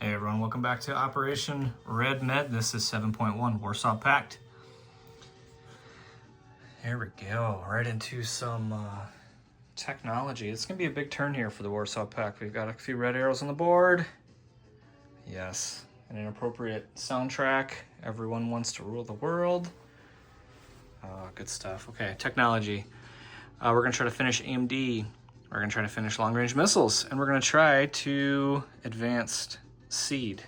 Hey everyone, welcome back to Operation Red Med. This is 7.1 Warsaw Pact. Here we go, right into some technology. It's gonna be a big turn here for the Warsaw Pact. We've got a few red arrows on the board. Yes, and an appropriate soundtrack. Everyone wants to rule the world. Good stuff. Okay, technology. We're gonna try to finish AMD. We're gonna try to finish long-range missiles, and we're gonna try to advanced seed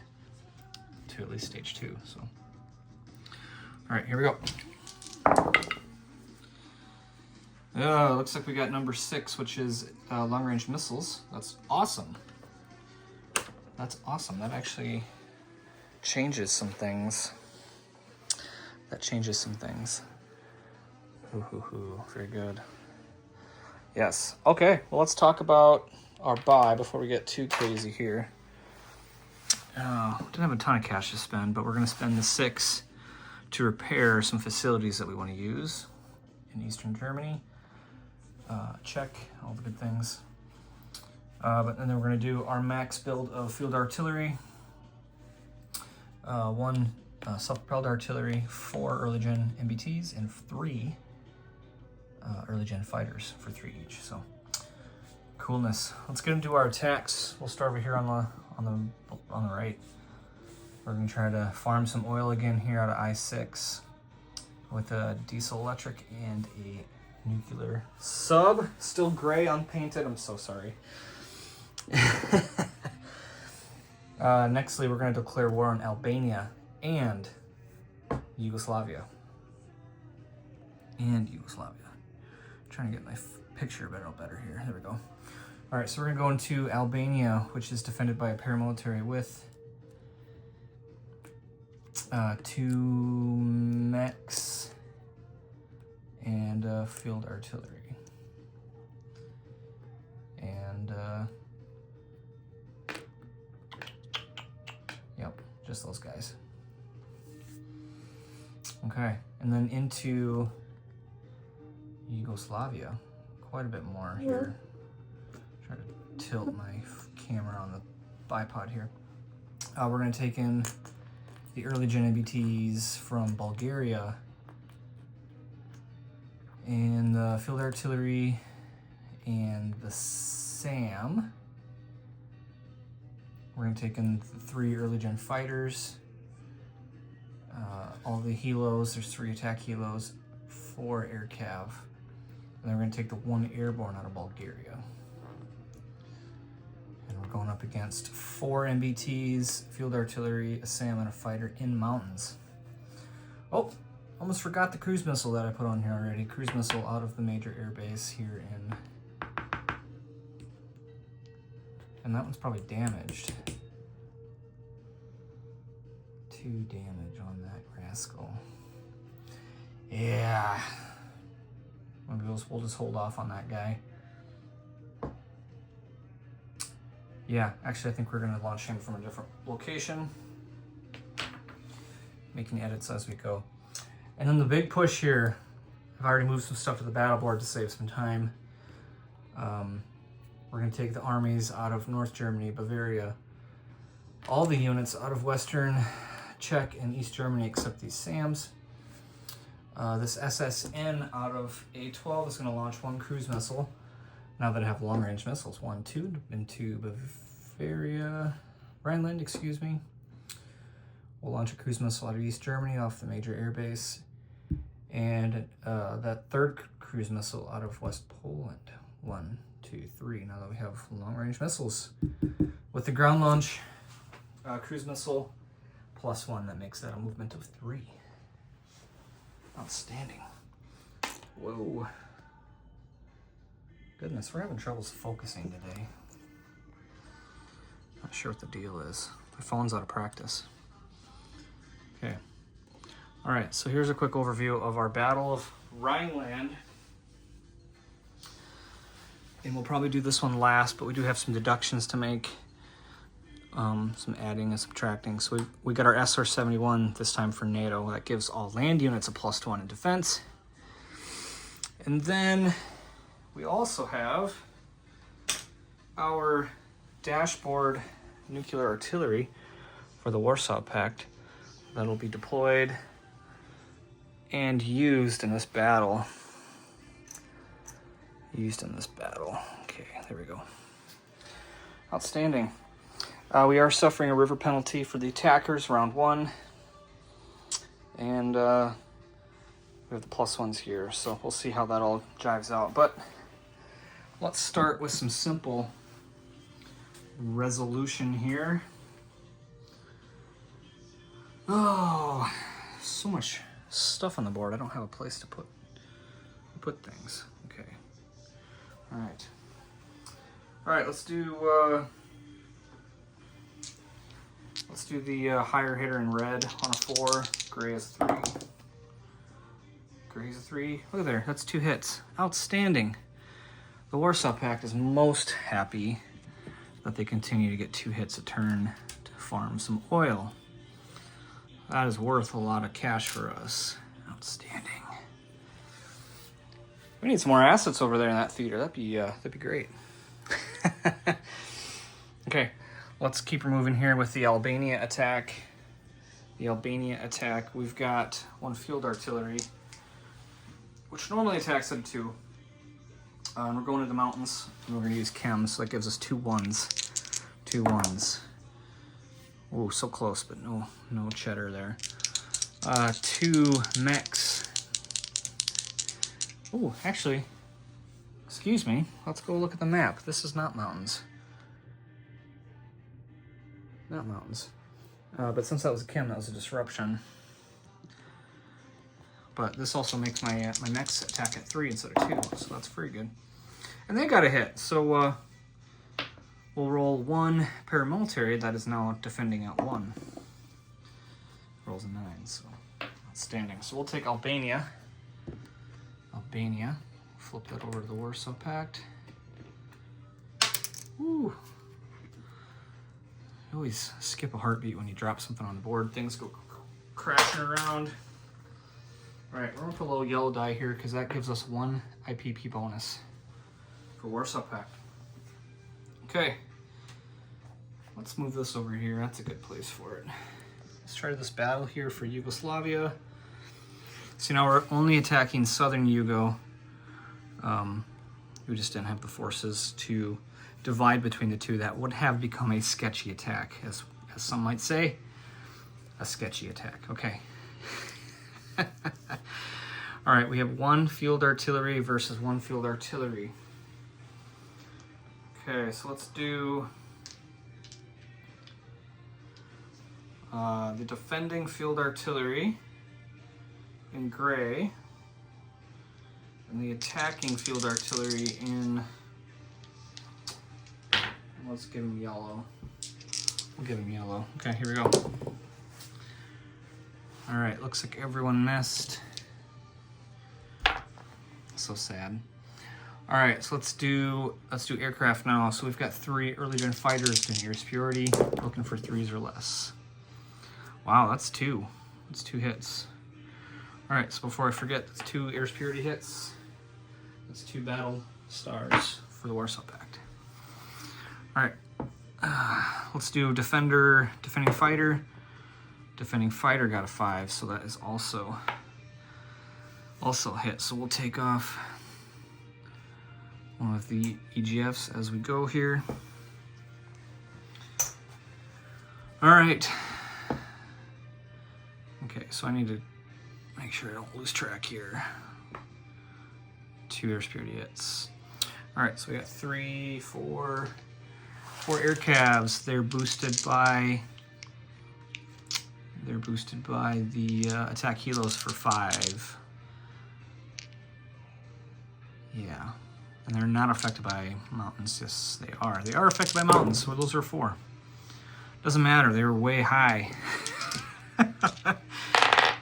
to at least stage 2. So, all right, here we go. Looks like we got number 6, which is long-range missiles. That's awesome. That's awesome. That actually changes some things. Very good. Yes. Okay. Well, let's talk about our buy before we get too crazy here. Didn't have a ton of cash to spend, but we're going to spend the 6 to repair some facilities that we want to use in Eastern Germany. Check all the good things. But then we're going to do our max build of field artillery. 1 self-propelled artillery, 4 early gen MBTs, and 3 early gen fighters for 3 each. So coolness. Let's get into our attacks. We'll start over here on the right. We're gonna try to farm some oil again here out of I-6 with a diesel electric and a nuclear sub. Still gray, unpainted. I'm so sorry. Nextly, we're gonna declare war on Albania and Yugoslavia. Trying to get my picture better here. There we go. All right, so we're gonna go into Albania, which is defended by a paramilitary with 2 mechs and field artillery. And yep, just those guys. Okay, and then into Yugoslavia. Quite a bit more here. Try to tilt my camera on the bipod here. We're going to take in the early gen MBTs from Bulgaria and the field artillery and the SAM. We're going to take in the 3 early gen fighters, all the helos. There's 3 attack helos, 4 air cav, and then we're going to take the 1 airborne out of Bulgaria. And we're going up against 4 MBTs, field artillery, a SAM, and a fighter in mountains. Oh, almost forgot the cruise missile that I put on here already. Cruise missile out of the major air base here in... And that one's probably damaged. 2 damage on that rascal. Yeah. We'll just hold off on that guy. Yeah, actually I think we're gonna launch him from a different location. Making edits as we go. And then the big push here, I've already moved some stuff to the battle board to save some time. We're gonna take the armies out of North Germany, Bavaria, all the units out of Western Czech and East Germany except these SAMs. This SSN out of A12 is going to launch 1 cruise missile. Now that I have long-range missiles, 1, 2 into Bavaria, Rhineland, excuse me. We'll launch a cruise missile out of East Germany off the major air base, and that 3rd cruise missile out of West Poland. 1, 2, 3. Now that we have long-range missiles with the ground launch cruise missile +1, that makes that a movement of 3. Outstanding. Whoa. Goodness, we're having troubles focusing today. Not sure what the deal is. My phone's out of practice. Okay. All right, so here's a quick overview of our Battle of Rhineland. And we'll probably do this one last, but we do have some deductions to make. Some adding and subtracting. So we got our SR-71 this time for NATO. That gives all land units a +1 in defense. And then we also have our dashboard nuclear artillery, for the Warsaw Pact that'll be deployed and used in this battle. Okay, there we go. Outstanding. We are suffering a river penalty for the attackers, round 1. And we have the +1s here, so we'll see how that all jives out. But let's start with some simple resolution here. Oh, so much stuff on the board. I don't have a place to put things. Okay. All right, let's do the higher hitter in red on a 4. Gray is 3. Gray's a 3. Look at there, that's 2 hits. Outstanding. The Warsaw Pact is most happy that they continue to get 2 hits a turn to farm some oil. That is worth a lot of cash for us. Outstanding. We need some more assets over there in that theater. That'd be great. Okay, let's keep moving here with the Albania attack. We've got 1 field artillery, which normally attacks at 2. We're going to the mountains, and we're going to use chems, so that gives us 2 1s. 2 1s. Ooh, so close, but no cheddar there. 2 mechs. Ooh, actually, excuse me. Let's go look at the map. This is not mountains. Not mountains. But since that was a chem, that was a disruption. But this also makes my mechs attack at 3 instead of 2, so that's pretty good. And they got a hit, so we'll roll 1 paramilitary that is now defending at 1. Rolls a 9, so outstanding. So we'll take Albania. Flip that over to the Warsaw Pact. Woo! You always skip a heartbeat when you drop something on the board. Things go crashing around. All right, we're gonna put a little yellow die here because that gives us 1 IPP bonus for Warsaw Pact. Okay, let's move this over here. That's a good place for it. Let's try this battle here for Yugoslavia. So now we're only attacking southern Yugo. We just didn't have the forces to divide between the two. That would have become a sketchy attack, as some might say. A sketchy attack, okay. All right, we have 1 field artillery versus 1 field artillery. Okay, so let's do the defending field artillery in gray, and the attacking field artillery in, let's give him yellow. We'll give him yellow. Okay, here we go. All right, looks like everyone missed. So sad. All right, so let's do aircraft now. So we've got 3 early gen fighters doing air superiority, looking for 3s or less. Wow, that's 2. That's 2 hits. All right, so before I forget, that's 2 air superiority hits. That's 2 battle stars for the Warsaw Pact. All right, let's do defending fighter. Defending fighter got a 5, so that is also hit. So we'll take off one of the EGFs as we go here. All right. Okay, so I need to make sure I don't lose track here. 2 air superiority hits. All right, so we got 4 air cavs. They're boosted by the attack helos for 5. Yeah, and they're not affected by mountains. Yes, they are. They are affected by mountains, so those are 4. Doesn't matter, they were way high.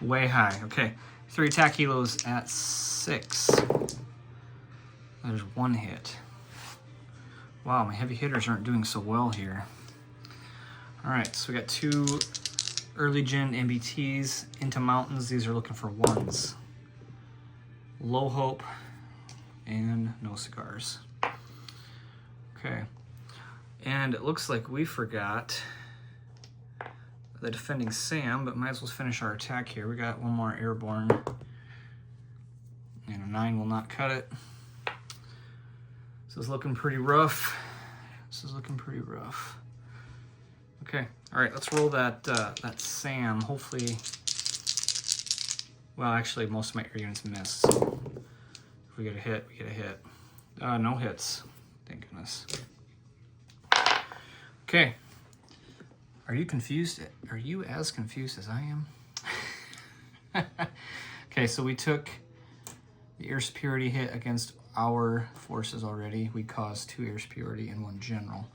Way high, okay. 3 attack helos at 6. There's 1 hit. Wow, my heavy hitters aren't doing so well here. All right, so we got 2 early gen MBTs into mountains. These are looking for 1s. Low hope and no cigars. Okay, and it looks like we forgot the defending SAM, but might as well finish our attack here. We got one more airborne, and a 9 will not cut it. This is looking pretty rough. This is looking pretty rough. Okay, all right, let's roll that that SAM. Hopefully, well, actually, most of my air units miss. So if we get a hit, we get a hit. No hits, thank goodness. Okay. Are you confused? Are you as confused as I am? Okay, so we took the air superiority hit against our forces already. We caused 2 air superiority and 1 general.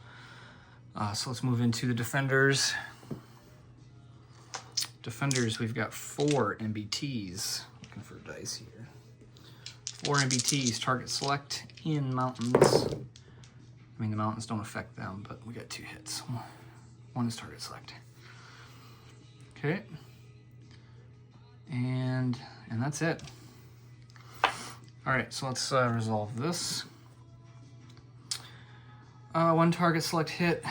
So let's move into the defenders. Defenders, we've got 4 MBTs. Looking for dice here. 4 MBTs, target select in mountains. I mean, the mountains don't affect them, but we got 2 hits. 1 is target select. Okay. And that's it. All right, so let's resolve this. 1 target select hit.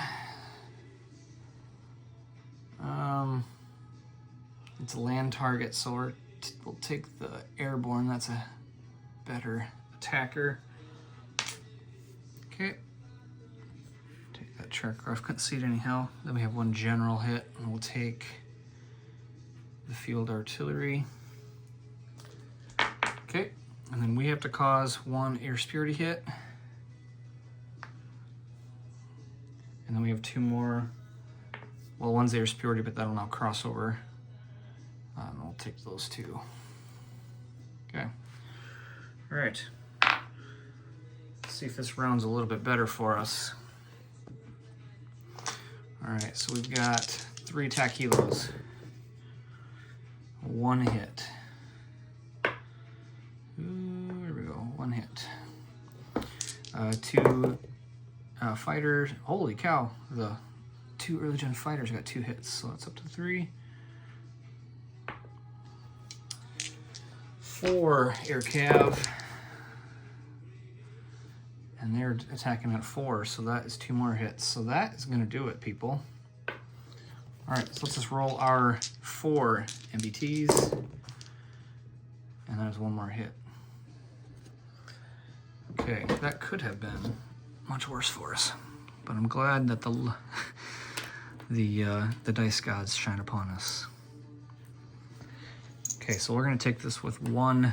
It's a land target, so we'll take the airborne. That's a better attacker. Okay. Take that tracker off. Couldn't see it anyhow. Then we have 1 general hit, and we'll take the field artillery. Okay. And then we have to cause 1 air superiority hit. And then we have 2 more. Well, 1's air superiority, but that'll now cross over. And we'll take those 2. Okay. All right. Let's see if this round's a little bit better for us. All right, so we've got 3 attack helos. 1 hit. Ooh, there we go, 1 hit. 2 fighters. Holy cow, the 2 early gen fighters got 2 hits, so that's up to 3. 4 air cav. And they're attacking at 4, so that is 2 more hits. So that is gonna do it, people. All right, so let's just roll our 4 MBTs. And there's 1 more hit. Okay, that could have been much worse for us. But I'm glad that the dice gods shine upon us. Okay, so we're gonna take this with 1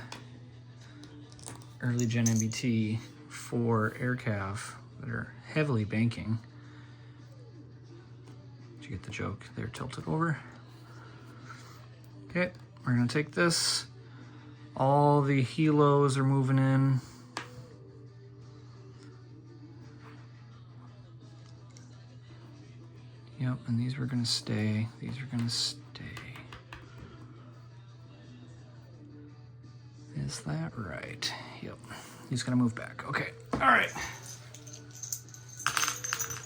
early gen MBT, 4 air cav that are heavily banking. Did you get the joke? They're tilted over. Okay, we're gonna take this. All the helos are moving in. Yep, and these were gonna stay. These are gonna stay. Is that right? Yep. He's gonna move back. Okay. All right.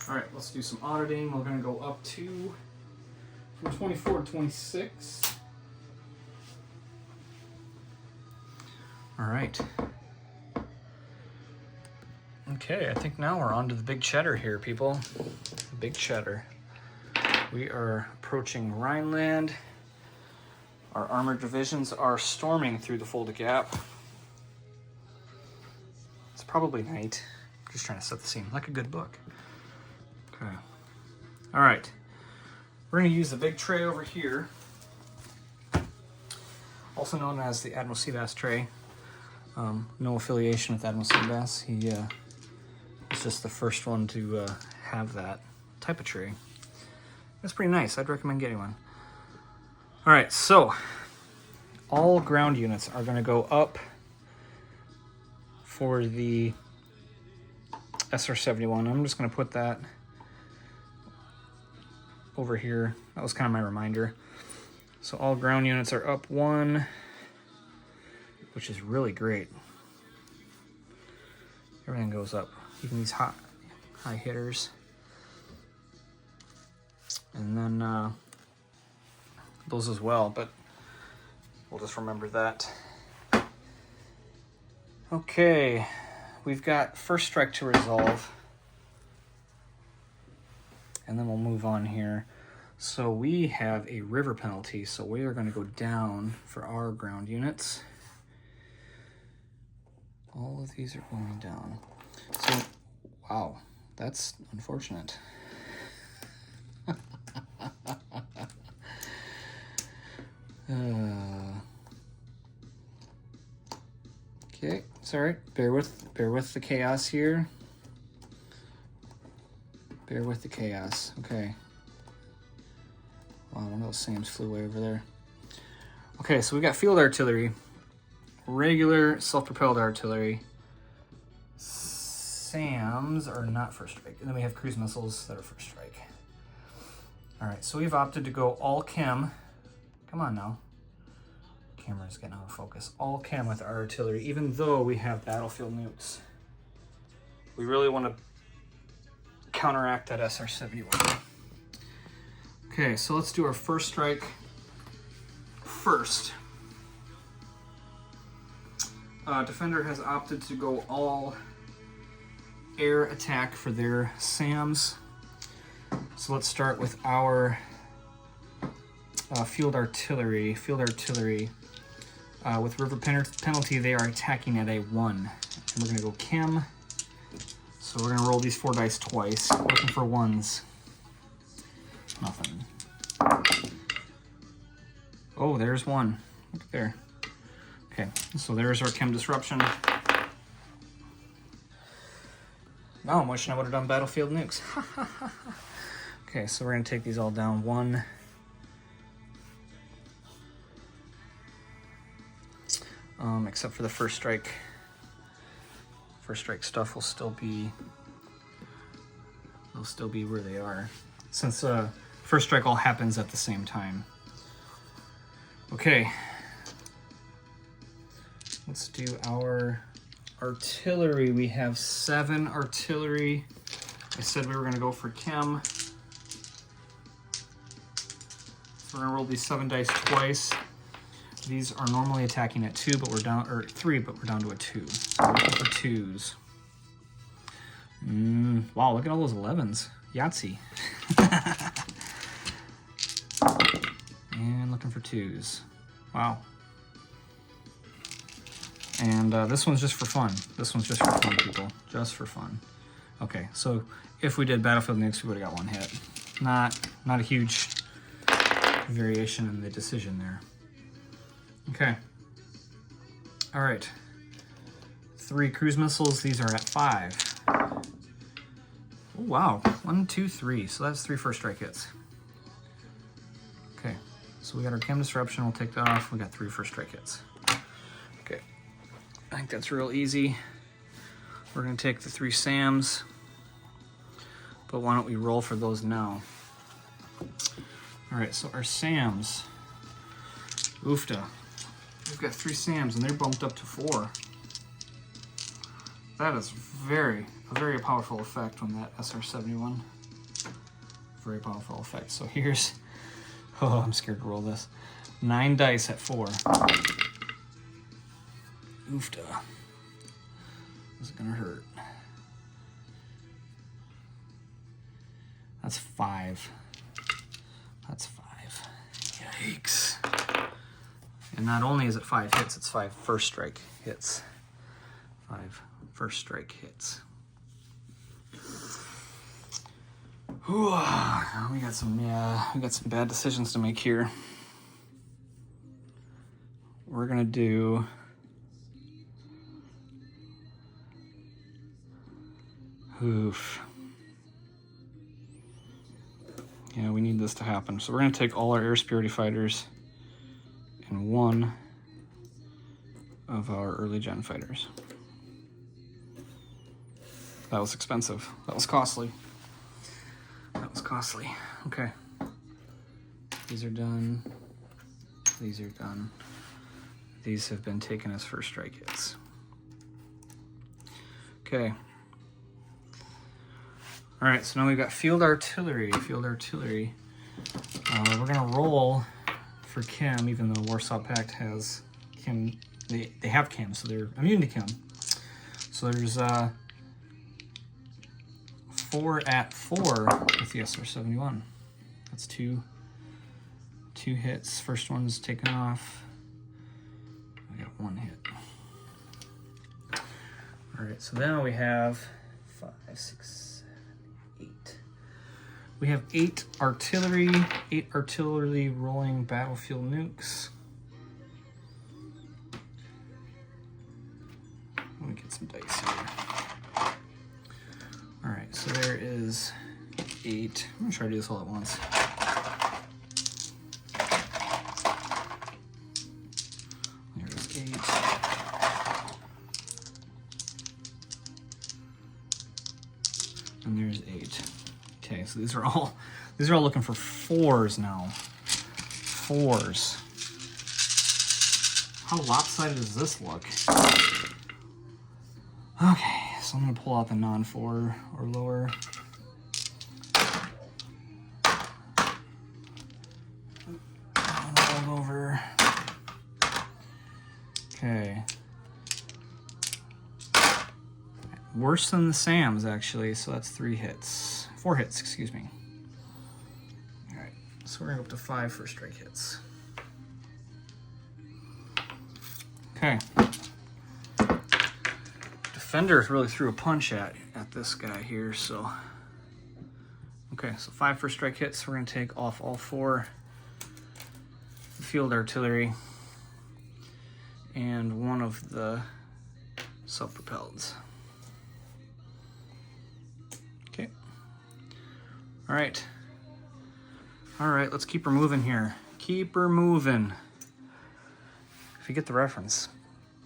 All right. Let's do some auditing. We're gonna go up to from 24 to 26. All right. Okay. I think now we're on to the big cheddar here, people. Big cheddar. We are approaching Rhineland. Our armored divisions are storming through the Fulda Gap. It's probably night. Just trying to set the scene, like a good book. Okay. All right. We're gonna use the big tray over here, also known as the Admiral Seabass tray. No affiliation with Admiral Seabass. He was just the first one to have that type of tray. It's pretty nice. I'd recommend getting one. All right, so all ground units are going to go up for the SR-71. I'm just going to put that over here. That was kind of my reminder. So all ground units are up 1, which is really great. Everything goes up, even these high hitters. And then those as well, but we'll just remember that. Okay, we've got first strike to resolve, and then we'll move on here. So we have a river penalty, so we are going to go down for our ground units. All of these are going down. So, wow, that's unfortunate. Okay, it's all right. Bear with the chaos here. Bear with the chaos. Okay. Wow, one of those SAMs flew way over there. Okay, so we got field artillery, regular self-propelled artillery. SAMs are not first strike. And then we have cruise missiles that are first strike. All right, so we've opted to go all chem. Come on now. Camera's getting out of focus. All chem with our artillery, even though we have battlefield nukes. We really want to counteract that SR-71. Okay, so let's do our first strike first. Defender has opted to go all air attack for their SAMs. So let's start with our field artillery. With river penalty, they are attacking at a 1. And we're going to go chem. So we're going to roll these 4 dice twice, looking for 1s. Nothing. Oh, there's 1. Look there. Okay, so there's our chem disruption. Now I'm wishing I would have done battlefield nukes. Okay, so we're going to take these all down 1. Except for the first strike. First strike stuff will still be where they are, since first strike all happens at the same time. Okay, let's do our artillery. We have 7 artillery. I said we were going to go for chem. So we're going to roll these 7 dice twice. These are normally attacking at 2, but we're down, or 3, but we're down to a 2. So we're looking for 2s. Wow, look at all those 11s. Yahtzee. And looking for 2s. Wow. And this one's just for fun. This one's just for fun, people. Just for fun. Okay, so if we did battlefield nukes, we would have got 1 hit. Not a huge variation in the decision there. Okay. All right. 3 cruise missiles. These are at 5. Oh, wow. 1, 2, 3. So that's 3 first strike hits. Okay. So we got our chem disruption. We'll take that off. We got 3 first strike hits. Okay. I think that's real easy. We're going to take the 3 SAMs. But why don't we roll for those now? All right. So our SAMs. Oofta. We've got 3 SAMs and they're bumped up to 4. That is a very powerful effect on that SR-71. Very powerful effect. So here's, oh, I'm scared to roll this. 9 dice at 4. Oofta. This is gonna hurt. That's 5. That's 5. Yikes. And not only is it 5 hits, it's 5 first strike hits. 5 first strike hits. Whew, we got some bad decisions to make here. We're gonna do oof. Yeah, we need this to happen. So we're gonna take all our air superiority fighters and 1 of our early gen fighters. That was expensive. That was costly. That was costly. Okay. These are done. These are done. These have been taken as first strike hits. Okay. All right, so now we've got field artillery. Field artillery. We're gonna roll for chem, even though Warsaw Pact has chem. They have chem, so they're immune to chem. So there's 4 at 4 with the SR-71. that's two hits. First one's taken off. I got one hit. All right, so now we have 5, 6, 7, 8. We have 8 artillery rolling battlefield nukes. Let me get some dice here. All right, so there is 8. I'm gonna try to do this all at once. There's 8. And there's 8. Okay, so these are all looking for 4s now. 4s. How lopsided does this look? Okay, so I'm gonna pull out the non-4 or lower. Roll over. Okay. Worse than the Sams, actually, so that's 4 hits, excuse me. All right, so we're gonna go up to 5 for strike hits. Okay. Defenders really threw a punch at this guy here, so. Okay, so 5 for strike hits. We're gonna take off all 4 field artillery and 1 of the self-propelleds. Okay. All right, let's keep her moving here. Keep her moving. If you get the reference,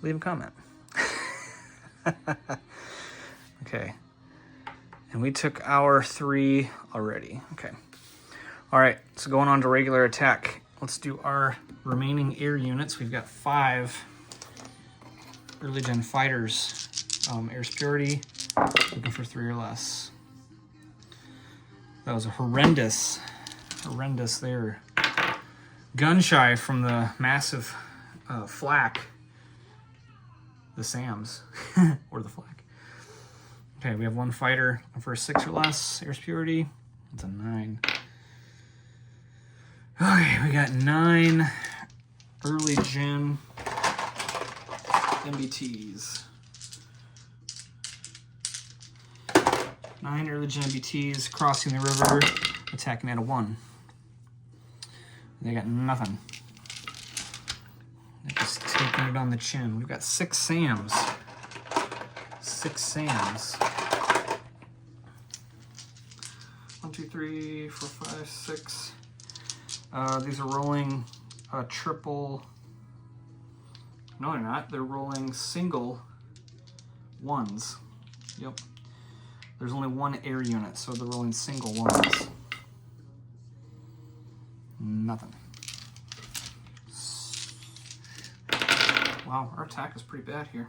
leave a comment. Okay, and we took our 3 already. Okay, all right, so going on to regular attack. Let's do our remaining air units. We've got 5 early gen fighters. Air superiority, looking for 3 or less. That was a horrendous there. Gun shy from the massive flak. The Sams, or the flak. Okay, we have 1 fighter for a 6 or less, air superiority. That's a 9. Okay, we got 9 early gen MBTs. 9 early gen MBTs crossing the river, attacking at a 1. They got nothing. They're just taking it on the chin. We've got 6 Sams. 6 Sams. 1, 2, 3, 4, 5, 6. These are rolling triple. No, they're not. They're rolling single 1s. Yep. There's only 1 air unit, so they're rolling single 1s. Nothing. Wow, our attack is pretty bad here.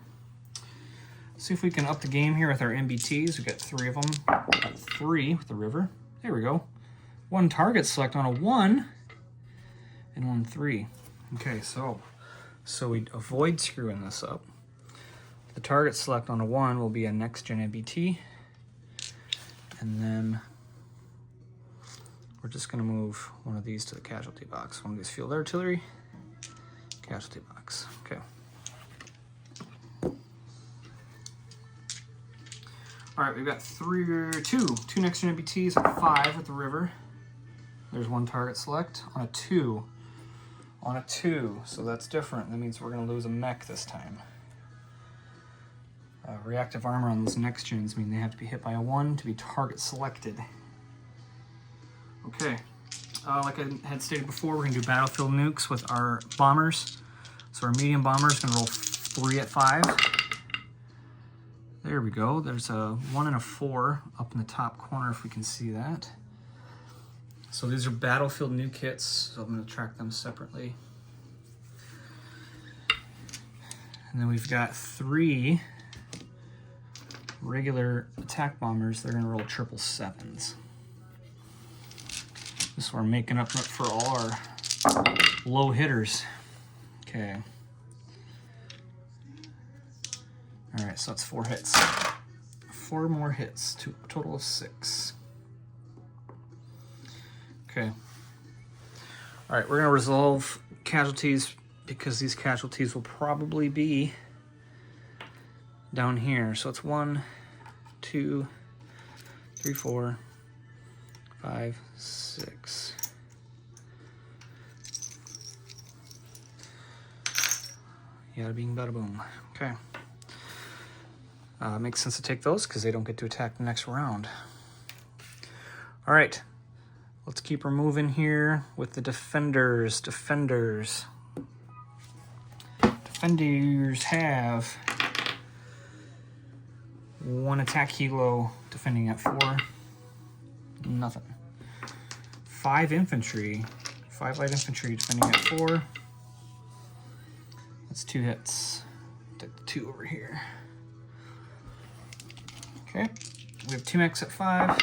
See if we can up the game here with our MBTs. We've got 3 of them. We've got 3 with the river. There we go. 1 target select on a 1 and 1 3. Okay, so we avoid screwing this up. The target select on a 1 will be a next gen MBT. And then we're just gonna move one of these to the casualty box. One of these field artillery, casualty box. Okay. All right, we've got 2 next gen MBTs at 5 at the river. There's 1 target select on a 2. On a 2, so that's different. That means we're gonna lose a mech this time. Reactive armor on those next gens mean they have to be hit by a 1 to be target selected. Okay, like I had stated before, we're gonna do battlefield nukes with our bombers. So our medium bomber is gonna roll 3 at 5. There we go. There's a 1 and a 4 up in the top corner if we can see that. So these are battlefield nuke kits, so I'm gonna track them separately. And then we've got 3 regular attack bombers. They're gonna roll 777s. This is we're making up for all our low hitters. Okay. All right, so that's 4 hits. 4 more hits to a total of 6. Okay, All right, we're gonna resolve casualties because these casualties will probably be down here. So it's 1, 2, 3, 4, 5, 6. Yada bing, bada boom. Okay. Makes sense to take those because they don't get to attack the next round. All right. Let's keep her moving here with the defenders. Defenders have 1 attack helo defending at 4. Nothing. 5 infantry. 5 light infantry defending at 4. That's 2 hits. Take the 2 over here. Okay. We have 2 mechs at 5.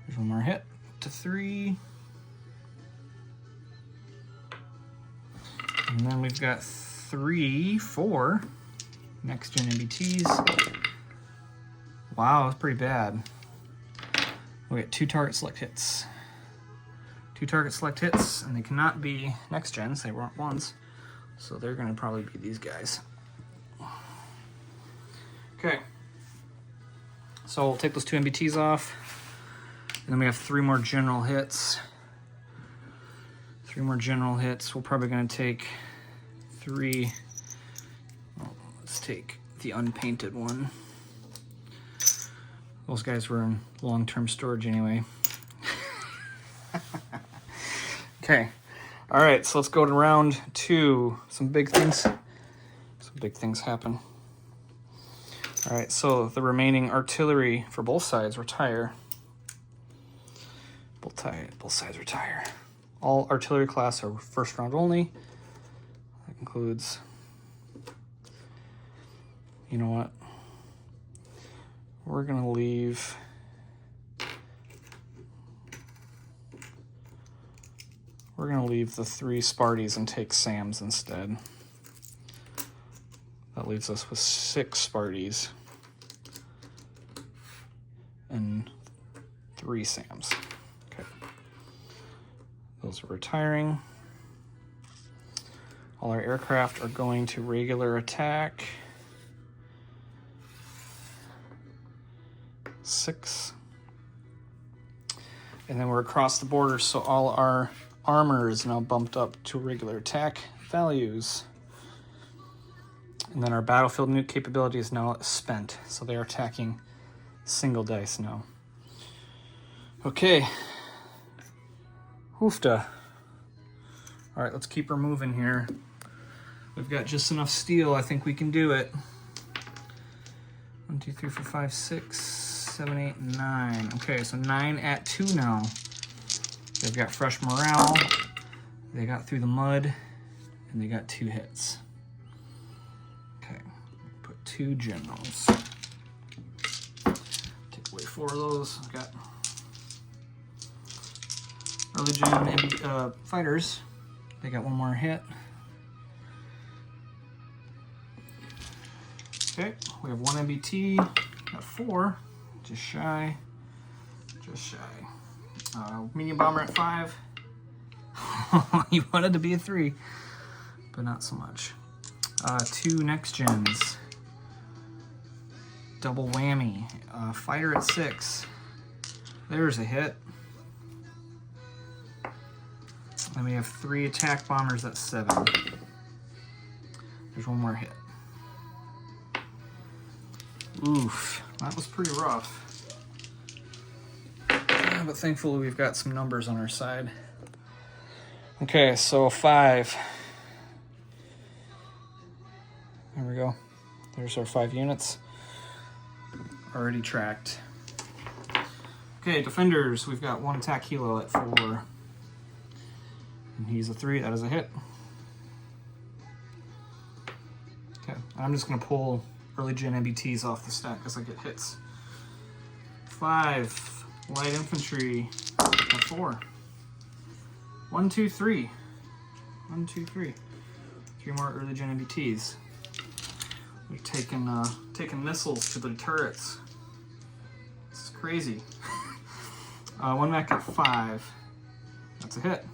There's 1 more hit to 3. And then we've got 4 next gen MBTs. Wow, that's pretty bad. We got 2 target select hits. 2 target select hits, and they cannot be next gens, they weren't ones. So they're gonna probably be these guys. Okay. So we'll take those 2 MBTs off. And then we have 3 more general hits. 3 more general hits. We're probably gonna take 3. Well, let's take the unpainted one. Those guys were in long-term storage anyway. Okay. All right, so let's go to round 2. Some big things happen. All right, so the remaining artillery for both sides retire. Both sides retire. All artillery class are first round only. That includes, you know what? We're gonna leave the 3 Sparties and take Sams instead. That leaves us with 6 Sparties and 3 Sams. Okay. Those are retiring. All our aircraft are going to regular attack. 6. And then we're across the border, so all our armor is now bumped up to regular attack values. And then our battlefield nuke capability is now spent, so they are attacking single dice now. Okay. Hoofda. All right, let's keep her moving here. We've got just enough steel. I think we can do it. 1, 2, 3, 4, 5, 6, 7, 8, 9. Okay, so 9 at 2 now. They've got fresh morale. They got through the mud, and they got 2 hits. Okay, put 2 generals. Take away 4 of those. I've got early gen fighters. They got 1 more hit. Okay, we have 1 MBT, got 4, just shy. Medium bomber at 5. You wanted to be a 3, but not so much. 2 next gens. Double whammy. Fighter at 6. There's a hit. Then we have 3 attack bombers at 7. There's 1 more hit. Oof, that was pretty rough. Yeah, but thankfully we've got some numbers on our side. Okay, so 5. There we go. There's our 5 units. Already tracked. Okay, defenders, we've got 1 attack helo at 4. And he's a 3, that is a hit. Okay, I'm just gonna pull early gen MBTs off the stack as I get hits. 5 light infantry at 4. 1, 2, 3. 1, 2, 3. 3 more early gen MBTs. We've taken missiles to the turrets. This is crazy. 1 mech at 5. That's a hit.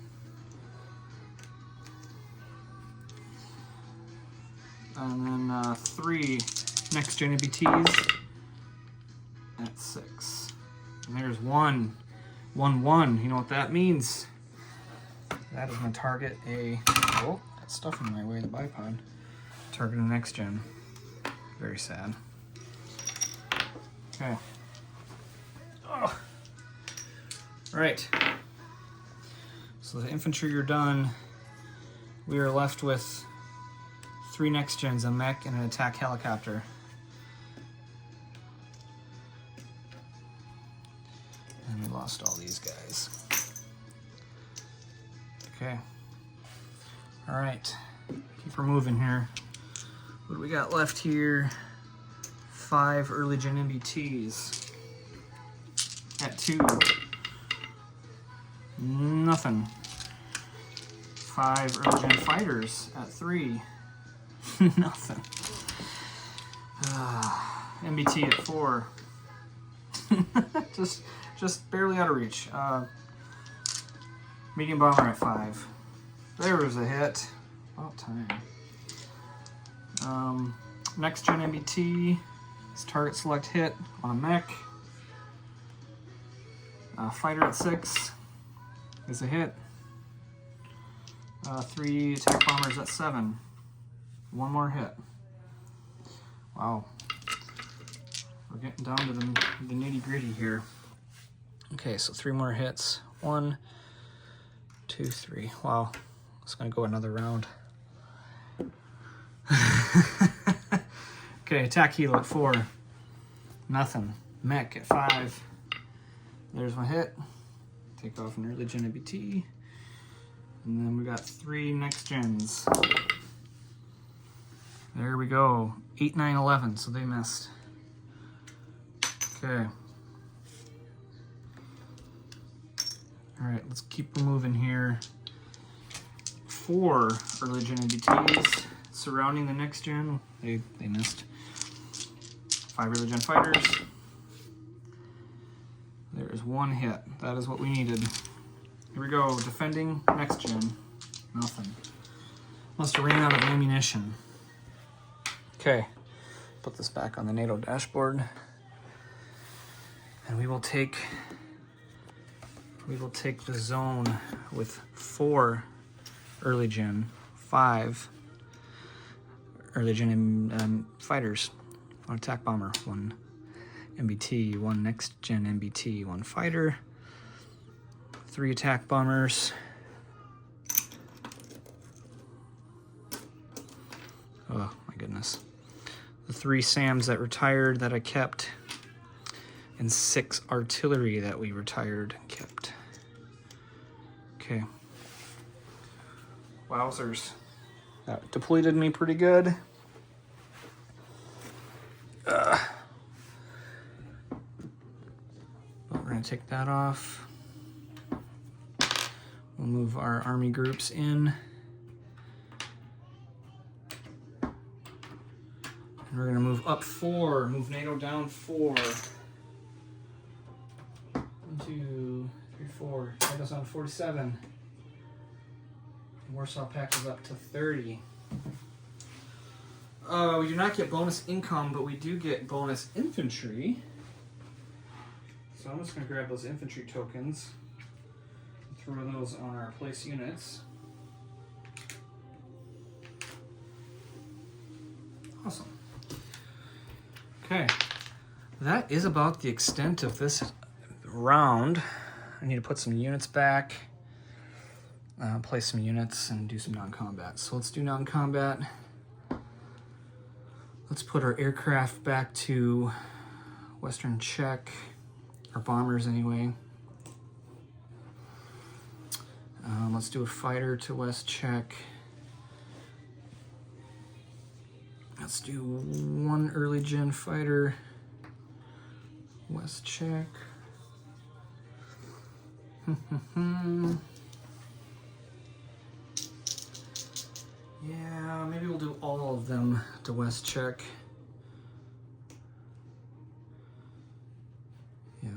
And then 3 next gen MBTs at 6. And there's 1. 1, 1. You know what that means? That is going to target a... Oh, that's stuff in my way, the bipod. Target a next gen. Very sad. Okay. Oh. Right. So the infantry are done. We are left with 3 next gens, a mech and an attack helicopter. And we lost all these guys. Okay. All right. Keep her moving here. What do we got left here? 5 early gen MBTs. At 2. Nothing. 5 early gen fighters at 3. Nothing. MBT at 4. just barely out of reach. Medium bomber at 5. There was a hit. About time. Next gen MBT. It's target select hit on a mech. Fighter at 6 is a hit. 3 attack bombers at 7. 1 more hit. Wow. We're getting down to the nitty gritty here. Okay, so 3 more hits. 1, 2, 3. Wow. It's gonna go another round. Okay, attack heal at 4. Nothing. Mech at 5. There's my hit. Take off an early gen MBT. And then we got 3 next gens. There we go. 8, 9, 11, so they missed. Okay. Alright, let's keep moving here. 4 early gen MBTs surrounding the next gen. They missed. 5 early gen fighters. There is 1 hit. That is what we needed. Here we go. Defending next gen. Nothing. Must have ran out of ammunition. Okay. Put this back on the NATO dashboard. And we will take the zone with 4 early gen, 5 early gen fighters, 1 attack bomber, 1 MBT, 1 next gen MBT, 1 fighter, 3 attack bombers. Oh my goodness. The 3 SAMs that retired that I kept, and 6 artillery that we retired and kept. Okay. Wowzers. That depleted me pretty good. But we're gonna take that off. We'll move our army groups in. And we're gonna move up 4, move NATO down 4. 1, 2, 3, 4. That goes on 47. Warsaw Pact is up to 30. We do not get bonus income, but we do get bonus infantry. So I'm just going to grab those infantry tokens and throw those on our place units. Awesome. Okay, that is about the extent of this round. I need to put some units back, place some units, and do some non-combat. So let's do non-combat. Let's put our aircraft back to Western Czech, our bombers anyway. Let's do a fighter to West Czech. Let's do 1 early gen fighter, West Czech. Yeah, maybe we'll do all of them to West Czech. Yeah.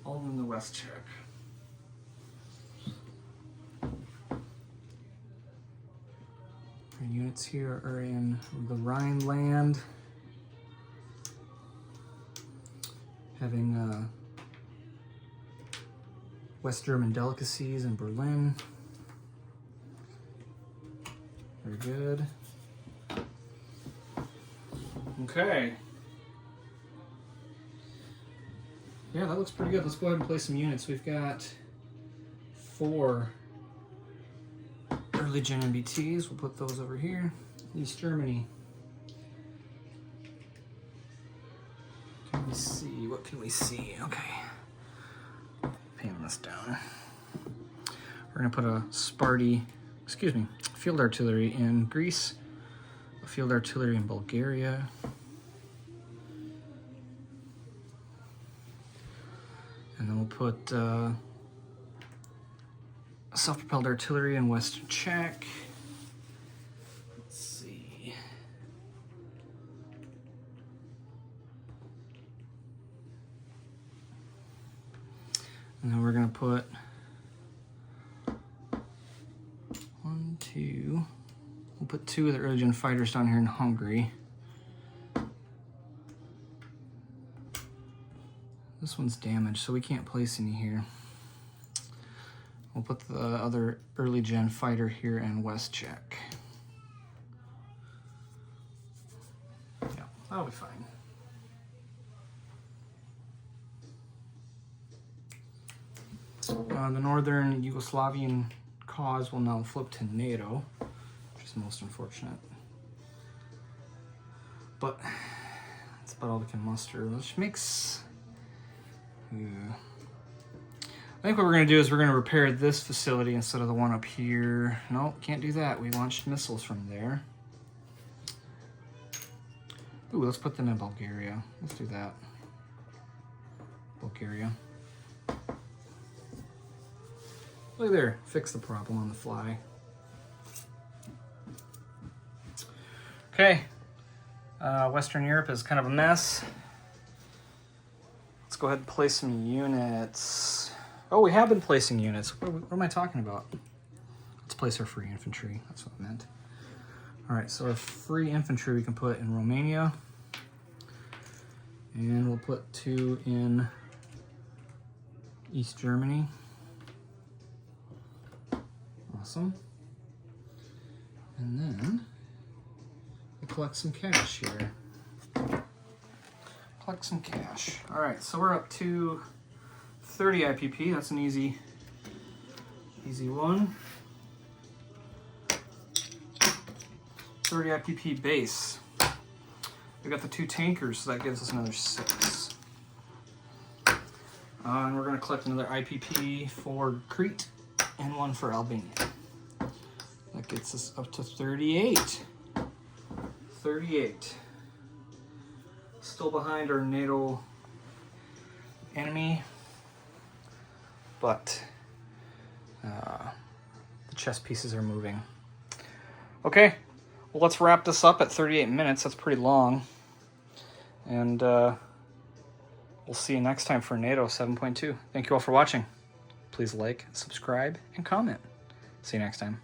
All of them to West Czech. units here are in the Rhineland, having West German delicacies in Berlin. Very good. Okay. Yeah, that looks pretty good. Let's go ahead and play some units. We've got 4 early gen MBTs. We'll put those over here. East Germany. Can we see? What can we see? Okay. Pam this down. We're gonna put a field artillery in Greece, a field artillery in Bulgaria, and then we'll put self-propelled artillery in Western Czech. Let's see. And then we're gonna put 1, 2. We'll put 2 of the early gen fighters down here in Hungary. This one's damaged, so we can't place any here. We'll put the other early gen fighter here in West Czech. Yeah, that'll be fine. The Northern Yugoslavian cause will now flip to NATO, which is most unfortunate. But that's about all we can muster, which makes... Yeah. I think what we're going to do is we're going to repair this facility instead of the one up here. No, can't do that. We launched missiles from there. Ooh, let's put them in Bulgaria. Let's do that. Bulgaria. Look there, fix the problem on the fly. Okay, Western Europe is kind of a mess. Let's go ahead and place some units. Oh, we have been placing units. What am I talking about? Let's place our free infantry. That's what I meant. All right, so our free infantry we can put in Romania. And we'll put 2 in East Germany. Awesome. And then we'll collect some cash here. Collect some cash. All right, so we're up to 30 IPP. That's an easy one. 30 IPP base. We got the 2 tankers, so that gives us another 6. And we're going to collect another IPP for Crete and 1 for Albania. That gets us up to 38. 38. Still behind our NATO enemy, but the chess pieces are moving. Okay, well, let's wrap this up at 38 minutes. That's pretty long. And we'll see you next time for NATO 7.2. Thank you all for watching. Please like, subscribe, and comment. See you next time.